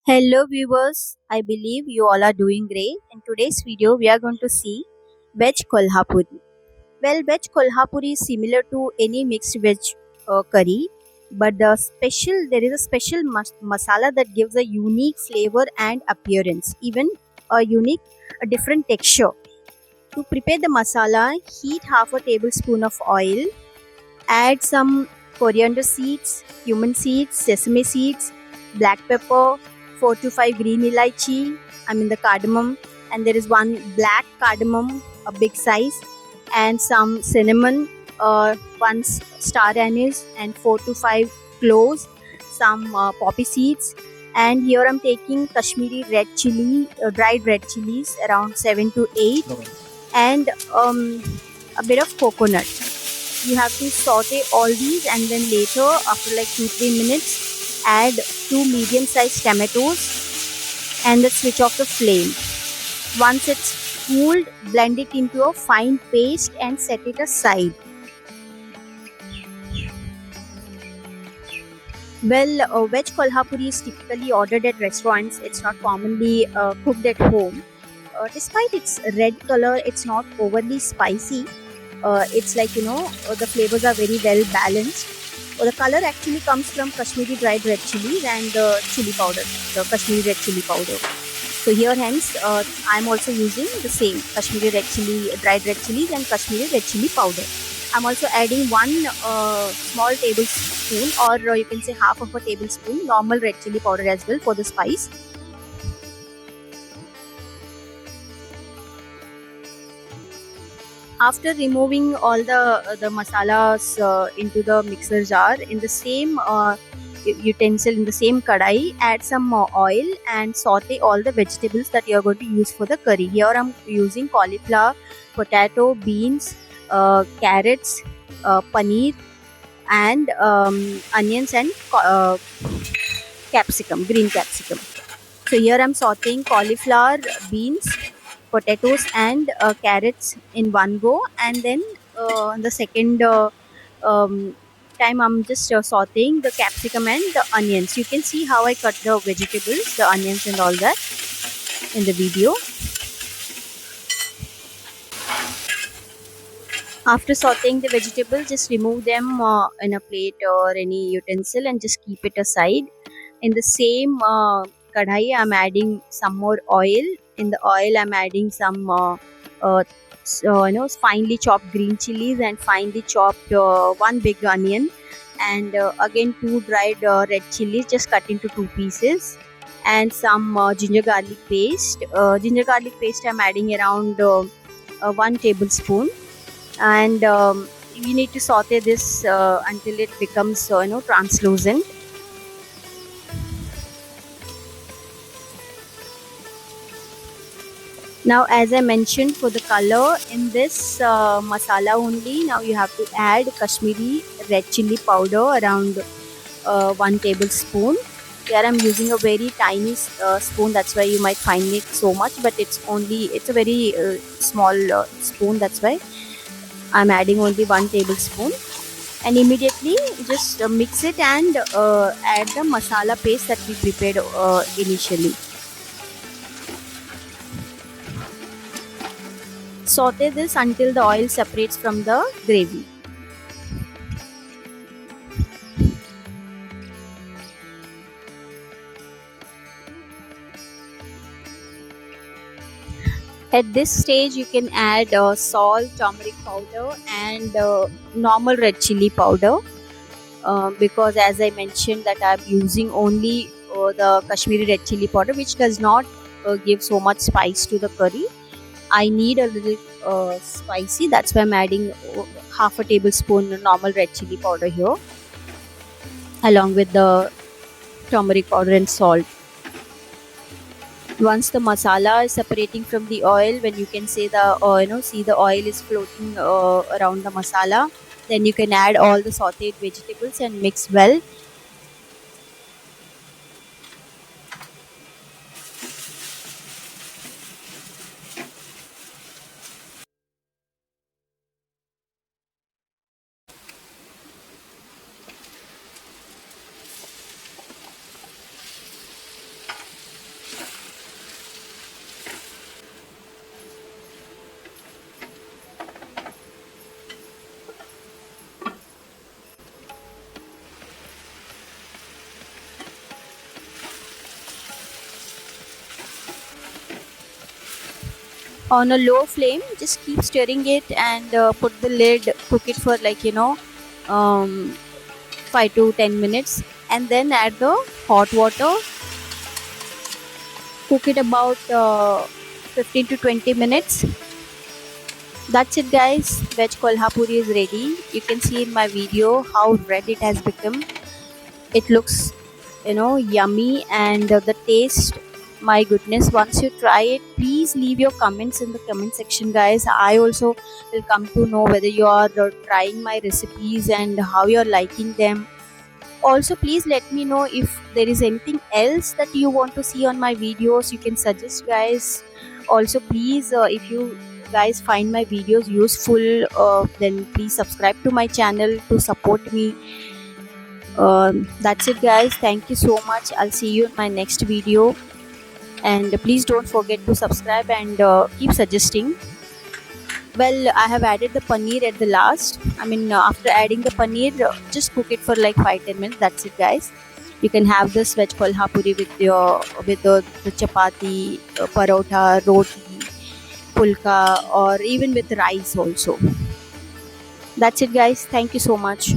Hello viewers, I believe you all are doing great. In today's video, we are going to see veg Kolhapuri. Well, veg Kolhapuri is similar to any mixed veg curry, but there is a special masala that gives a unique flavor and appearance, even a different texture. To prepare the masala, heat half a tablespoon of oil, add some coriander seeds, cumin seeds, sesame seeds, black pepper, 4 to 5 green elaichi, the cardamom, and there is one black cardamom, a big size, and some cinnamon, one star anise, and 4 to 5 cloves, some poppy seeds. And here I'm taking Kashmiri red chili, dried red chilies, around 7 to 8, and a bit of coconut. You have to saute all these, and then later, after like 2-3 minutes, add 2 medium sized tomatoes and then switch off the flame. Once it's cooled, blend it into a fine paste and set it aside. Well, veg kolhapuri is typically ordered at restaurants. It's not commonly cooked at home. Despite its red color, it's not overly spicy. It's like the flavors are very well balanced. The color actually comes from Kashmiri dried red chilies and the chili powder, the Kashmiri red chili powder. So here hence I'm also using the same Kashmiri red chili, dried red chilies and Kashmiri red chili powder. I'm also adding one small tablespoon, or you can say half of a tablespoon normal red chili powder as well for the spice. After removing all the masalas into the mixer jar, in the same utensil, in the same kadai, add some more oil and saute all the vegetables that you are going to use for the curry. Here I'm using cauliflower, potato, beans, carrots, paneer, and onions and capsicum, green capsicum. So here I'm sauteing cauliflower, beans, potatoes, and carrots in one go, and then the second time I'm just sauteing the capsicum and the onions. You can see how I cut the vegetables, the onions, and all that in the video. After sauteing the vegetables, just remove them in a plate or any utensil and just keep it aside. In the same kadhai, I'm adding some more oil. In the oil, I'm adding some finely chopped green chilies and finely chopped one big onion, and again 2 dried red chilies just cut into 2 pieces, and some ginger garlic paste. Ginger garlic paste I'm adding around 1 tablespoon, and you need to saute this until it becomes translucent. Now, as I mentioned, for the color in this masala only, now you have to add Kashmiri red chili powder around 1 tablespoon. Here I'm using a very tiny spoon, that's why you might find it so much, but it's a very small spoon, that's why I'm adding only 1 tablespoon. And immediately just mix it and add the masala paste that we prepared initially. Saute this until the oil separates from the gravy. At this stage, you can add salt, turmeric powder, and normal red chili powder. Because as I mentioned that I'm using only the Kashmiri red chili powder, which does not give so much spice to the curry. I need a little spicy, that's why I'm adding half a tablespoon normal red chili powder here, along with the turmeric powder and salt. Once the masala is separating from the oil, when you can say see the oil is floating around the masala, then you can add all the sauteed vegetables and mix well. on a low flame. Just keep stirring it and put the lid, cook it for like 5 to 10 minutes, and then add the hot water. Cook it about 15 to 20 minutes. That's it guys, veg kolhapuri is ready. You can see in my video how red it has become. It looks yummy, and the taste, my goodness, once you try it, please leave your comments in the comment section guys. I also will come to know whether you are trying my recipes and how you're liking them. Also please let me know if there is anything else that you want to see on my videos. You can suggest guys. Also please, if you guys find my videos useful, then please subscribe to my channel to support me. That's it guys, thank you so much. I'll see you in my next video, and please don't forget to subscribe and keep suggesting. Well, I have added the paneer at the last. After adding the paneer, just cook it for like 5-10 minutes. That's it guys. You can have this veg kolhapuri with the chapati, parotha, roti, pulka, or even with rice also. That's it guys, thank you so much.